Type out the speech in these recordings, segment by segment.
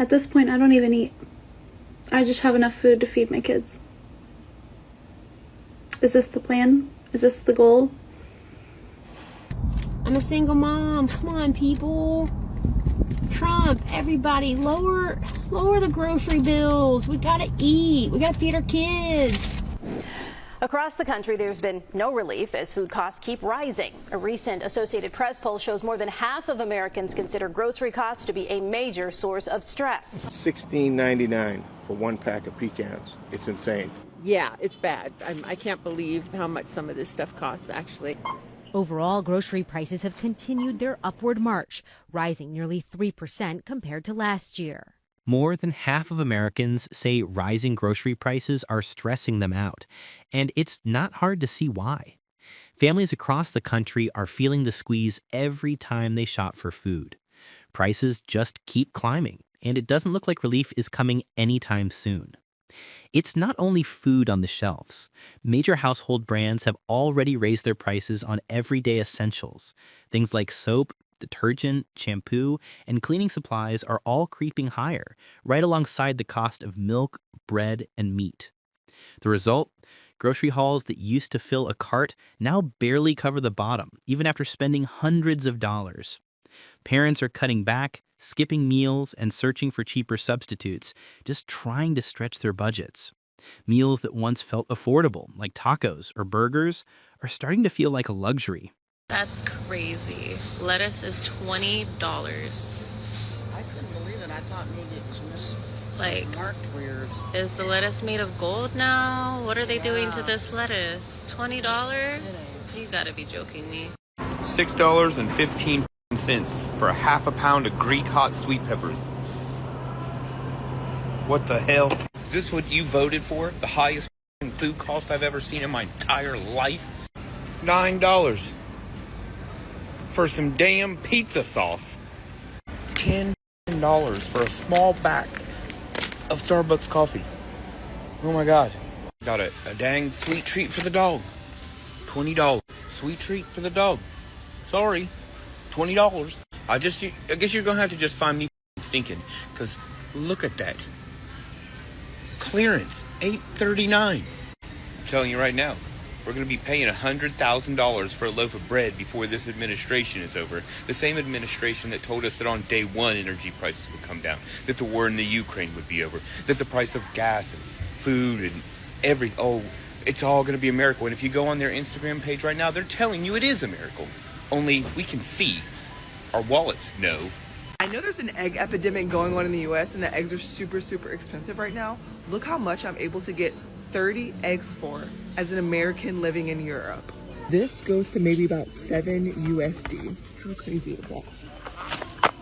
At this point, I don't even eat. I just have enough food to feed my kids. Is this the plan? Is this the goal? I'm a single mom. Come on, people. Trump, everybody, lower the grocery bills. We gotta eat. We gotta feed our kids. Across the country, there's been no relief as food costs keep rising. A recent Associated Press poll shows more than half of Americans consider grocery costs to be a major source of stress. $16.99 for one pack of pecans. It's insane. Yeah, it's bad. I can't believe how much some of this stuff costs, actually. Overall, grocery prices have continued their upward march, rising nearly 3% compared to last year. More than half of Americans say rising grocery prices are stressing them out, and it's not hard to see why. Families across the country are feeling the squeeze every time they shop for food. Prices just keep climbing, and it doesn't look like relief is coming anytime soon. It's not only food on the shelves. Major household brands have already raised their prices on everyday essentials. Things like soap, detergent, shampoo, and cleaning supplies are all creeping higher, right alongside the cost of milk, bread, and meat. The result? Grocery hauls that used to fill a cart now barely cover the bottom, even after spending hundreds of dollars. Parents are cutting back, skipping meals, and searching for cheaper substitutes, just trying to stretch their budgets. Meals that once felt affordable, like tacos or burgers, are starting to feel like a luxury. That's crazy. Lettuce is $20. I couldn't believe it. I thought maybe it was Like, weird. is the lettuce made of gold now? What are they doing to this lettuce? $20? You gotta be joking me. $6.15 for a half a pound of Greek hot sweet peppers. What the hell? Is this what you voted for? The highest food cost I've ever seen in my entire life? $9 for some damn pizza sauce. $10 for a small bag of Starbucks coffee. Oh my God. Got a dang sweet treat for the dog. $20. Sweet treat for the dog. Sorry. $20. I guess you're gonna have to just find me stinking, because look at that. Clearance, $8.39. I'm telling you right now, we're going to be paying $100,000 for a loaf of bread before this administration is over. The same administration that told us that on day one energy prices would come down, that the war in the Ukraine would be over, that the price of gas and food and it's all going to be a miracle. And if you go on their Instagram page right now, they're telling you it is a miracle. Only we can see. Our wallets know. I know there's an egg epidemic going on in the US and the eggs are super, super expensive right now. Look how much I'm able to get 30 eggs for as an American living in Europe. This goes to maybe about 7 USD. How crazy is that?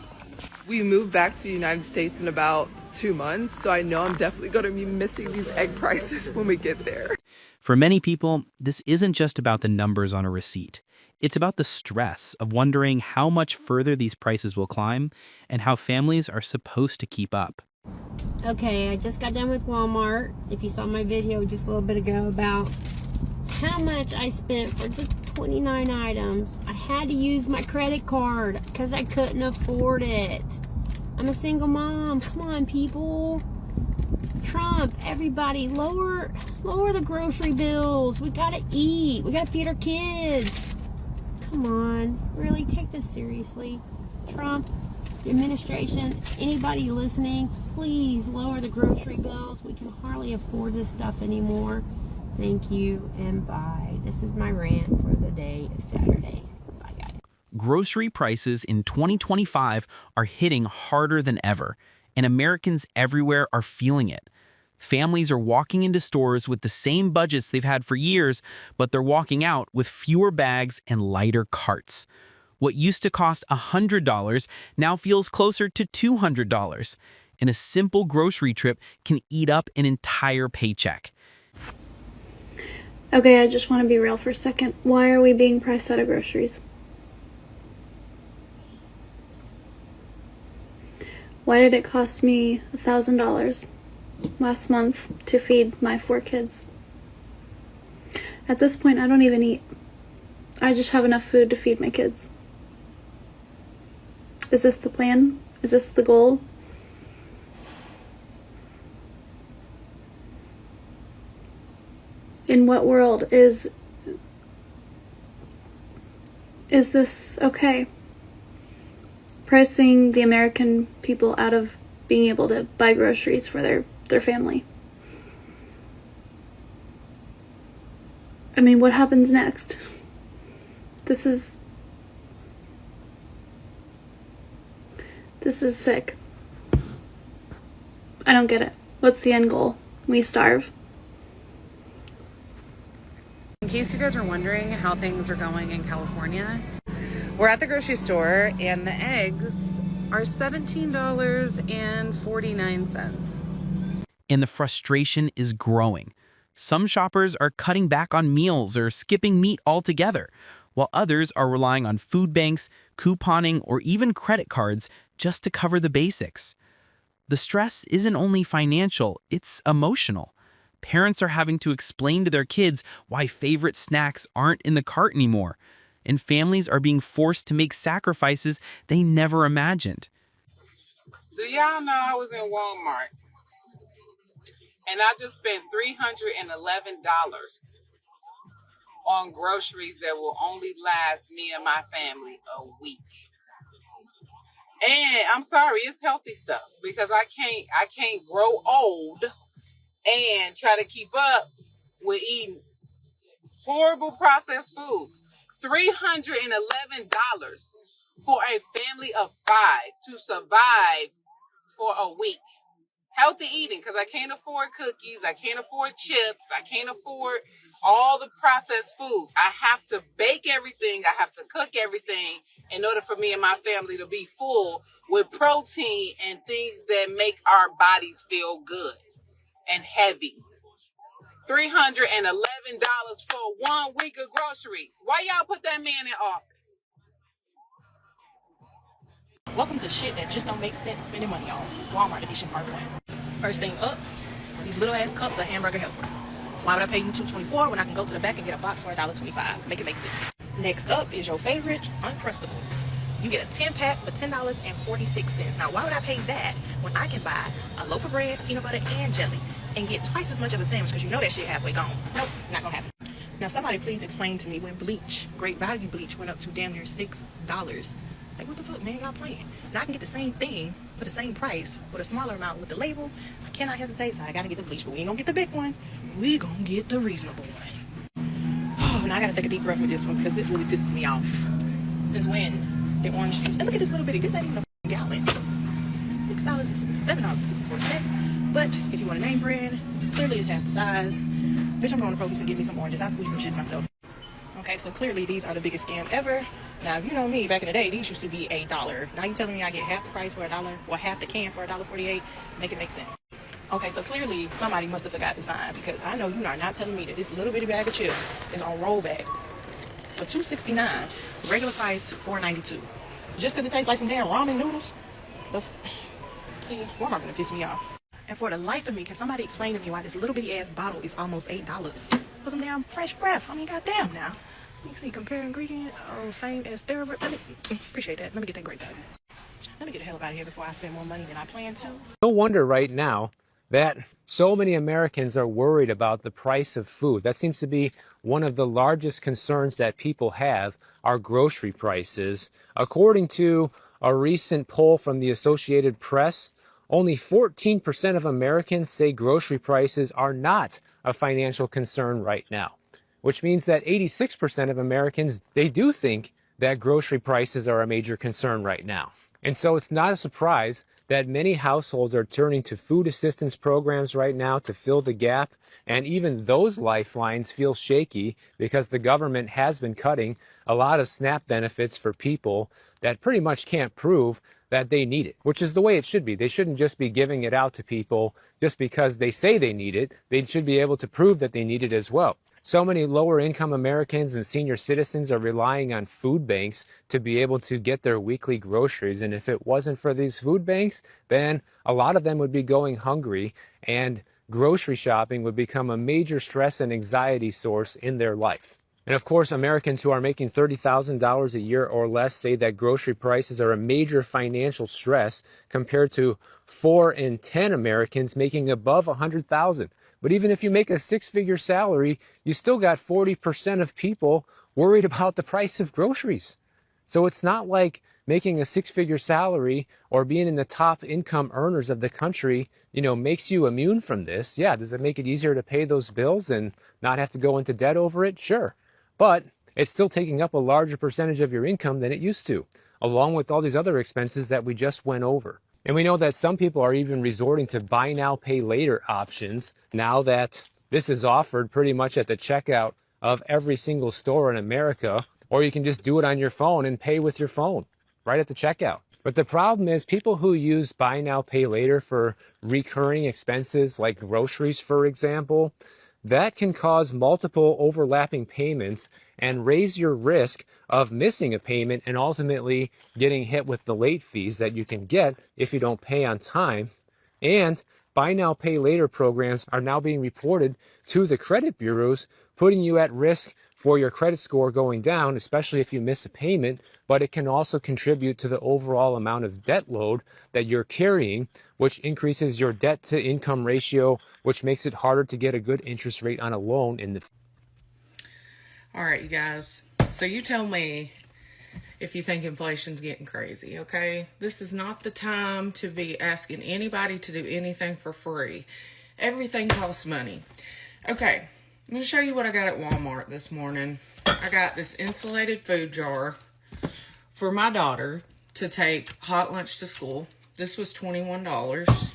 We moved back to the United States in about 2 months, so I know I'm definitely going to be missing these egg prices when we get there. For many people, this isn't just about the numbers on a receipt. It's about the stress of wondering how much further these prices will climb and how families are supposed to keep up. Okay, I just got done with Walmart. If you saw my video just a little bit ago about how much I spent for just 29 items. I had to use my credit card because I couldn't afford it. I'm a single mom. Come on, people. Trump, everybody, lower the grocery bills. We gotta eat. We gotta feed our kids. Come on, really take this seriously. Trump, the administration, anybody listening, please lower the grocery bills. We can hardly afford this stuff anymore. Thank you and bye. This is my rant for the day of Saturday. Bye, guys. Grocery prices in 2025 are hitting harder than ever, and Americans everywhere are feeling it. Families are walking into stores with the same budgets they've had for years, but they're walking out with fewer bags and lighter carts. What used to cost $100 now feels closer to $200, and a simple grocery trip can eat up an entire paycheck. Okay, I just want to be real for a second. Why are we being priced out of groceries? Why did it cost me $1,000 last month to feed my 4 kids? At this point, I don't even eat. I just have enough food to feed my kids. Is this the plan? Is this the goal? In what world is this okay? Pricing the American people out of being able to buy groceries for their family. I mean, what happens next? This is sick. I don't get it. What's the end goal? We starve. In case you guys are wondering how things are going in California, we're at the grocery store and the eggs are $17.49. And the frustration is growing. Some shoppers are cutting back on meals or skipping meat altogether, while others are relying on food banks, couponing, or even credit cards just to cover the basics. The stress isn't only financial, it's emotional. Parents are having to explain to their kids why favorite snacks aren't in the cart anymore, and families are being forced to make sacrifices they never imagined. Do y'all know I was in Walmart and I just spent $311 on groceries that will only last me and my family a week. And I'm sorry, it's healthy stuff because I can't grow old and try to keep up with eating horrible processed foods. $311 for a family of 5 to survive for a week. Healthy eating, because I can't afford cookies, I can't afford chips, I can't afford all the processed foods. I have to bake everything, I have to cook everything in order for me and my family to be full with protein and things that make our bodies feel good and heavy. $311 for 1 week of groceries. Why y'all put that man in office? Welcome to shit that just don't make sense spending money on. Walmart edition part 1. First thing up, these little ass cups of hamburger helper. Why would I pay you $2.24 when I can go to the back and get a box for $1.25? Make it make sense. Next up is your favorite Uncrustables. You get a 10-pack for $10.46. Now, why would I pay that when I can buy a loaf of bread, peanut butter, and jelly and get twice as much of a sandwich because you know that shit halfway gone? Nope, not gonna happen. Now, somebody please explain to me when bleach, great value bleach, went up to damn near $6. Like, what the fuck, man, y'all playing? Now I can get the same thing for the same price with a smaller amount with the label. I cannot hesitate, so I gotta get the bleach, but we ain't gonna get the big one. We gonna get the reasonable one. Oh, now I gotta take a deep breath with this one because this really pisses me off. Since when the orange juice? And look at this little bitty. This ain't even a gallon. $7.64. But if you want a name brand, clearly it's half the size. Bitch, I'm going to Produce and get me some oranges. I squeeze some shits myself. Okay, so clearly these are the biggest scam ever. Now, if you know me, back in the day, these used to be $1. Now you telling me I get half the price for $1, or half the can for $1.48? Make it make sense. Okay, so clearly somebody must have forgot to sign because I know you are not telling me that this little bitty bag of chips is on rollback for $2.69. Regular price $4.92. Just because it tastes like some damn ramen noodles? See, Walmart gonna piss me off. And for the life of me, can somebody explain to me why this little bitty ass bottle is almost $8 for some damn fresh breath? I mean, goddamn now. You see, compare ingredient, same as TheraBreath. Appreciate that. Let me get that great value. Let me get the hell out of here before I spend more money than I plan to. No wonder right now that so many Americans are worried about the price of food. That seems to be one of the largest concerns that people have, are grocery prices. According to a recent poll from the Associated Press, only 14% of Americans say grocery prices are not a financial concern right now, which means that 86% of Americans, they do think that grocery prices are a major concern right now. And so it's not a surprise that many households are turning to food assistance programs right now to fill the gap. And even those lifelines feel shaky because the government has been cutting a lot of SNAP benefits for people that pretty much can't prove that they need it, which is the way it should be. They shouldn't just be giving it out to people just because they say they need it. They should be able to prove that they need it as well. So many lower income Americans and senior citizens are relying on food banks to be able to get their weekly groceries. And if it wasn't for these food banks, then a lot of them would be going hungry, and grocery shopping would become a major stress and anxiety source in their life. And of course, Americans who are making $30,000 a year or less say that grocery prices are a major financial stress compared to 4 in 10 Americans making above $100,000. But even if you make a six-figure salary, you still got 40% of people worried about the price of groceries. So it's not like making a six-figure salary or being in the top income earners of the country, makes you immune from this. Yeah, does it make it easier to pay those bills and not have to go into debt over it? Sure. But it's still taking up a larger percentage of your income than it used to, along with all these other expenses that we just went over. And we know that some people are even resorting to buy now, pay later options now that this is offered pretty much at the checkout of every single store in America, or you can just do it on your phone and pay with your phone right at the checkout. But the problem is people who use buy now, pay later for recurring expenses like groceries, for example, that can cause multiple overlapping payments and raise your risk of missing a payment and ultimately getting hit with the late fees that you can get if you don't pay on time. And buy now, pay later programs are now being reported to the credit bureaus, putting you at risk for your credit score going down, especially if you miss a payment, but it can also contribute to the overall amount of debt load that you're carrying, which increases your debt to income ratio, which makes it harder to get a good interest rate on a loan in the future. All right, you guys. So you tell me if you think inflation's getting crazy, okay? This is not the time to be asking anybody to do anything for free. Everything costs money. Okay, I'm going to show you what I got at Walmart this morning. I got this insulated food jar for my daughter to take hot lunch to school. This was $21.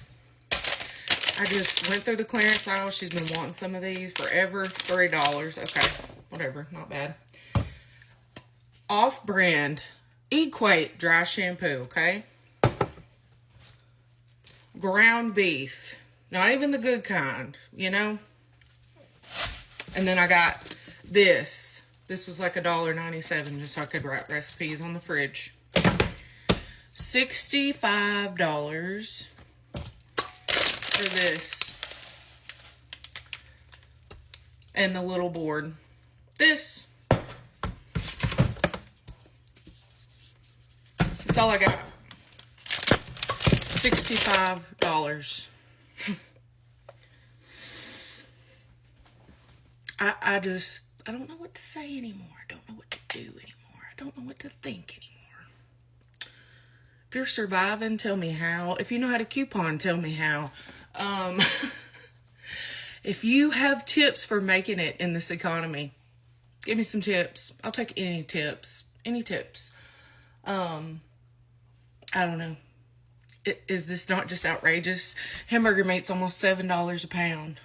I just went through the clearance aisle. She's been wanting some of these forever. $3. Okay, whatever, not bad. Off-brand Equate dry shampoo, okay? Ground beef. Not even the good kind, And then I got this. This was like $1.97 just so I could write recipes on the fridge. $65 for this. And the little board. This. That's all I got. $65. I don't know what to say anymore. I don't know what to do anymore. I don't know what to think anymore. If you're surviving, tell me how. If you know how to coupon, tell me how. If you have tips for making it in this economy, give me some tips. I'll take any tips. Any tips. I don't know. Is this not just outrageous? Hamburger meat's almost $7 a pound.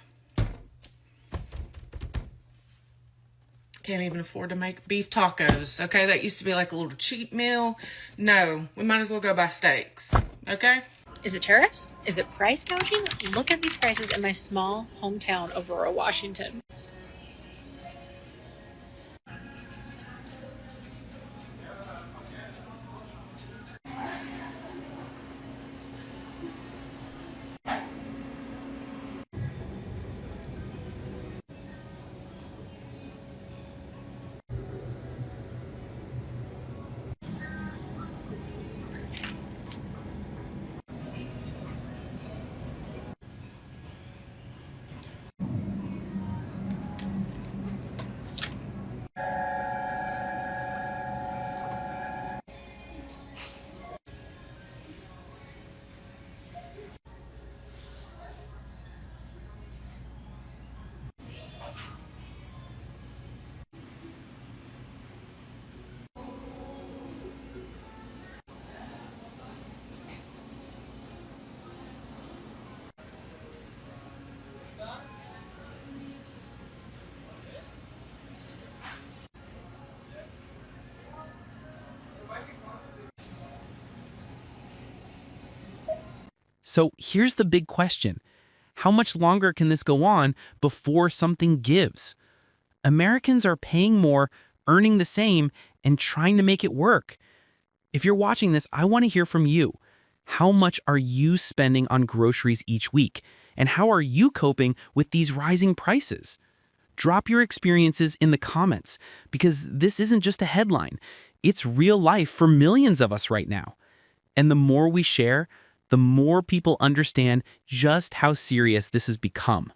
Can't even afford to make beef tacos. Okay, that used to be like a little cheat meal. No, we might as well go buy steaks. Okay? Is it tariffs? Is it price gouging? Look at these prices in my small hometown of Aurora, Washington. So here's the big question. How much longer can this go on before something gives? Americans are paying more, earning the same, and trying to make it work. If you're watching this, I want to hear from you. How much are you spending on groceries each week? And how are you coping with these rising prices? Drop your experiences in the comments, because this isn't just a headline. It's real life for millions of us right now. And the more we share, the more people understand just how serious this has become.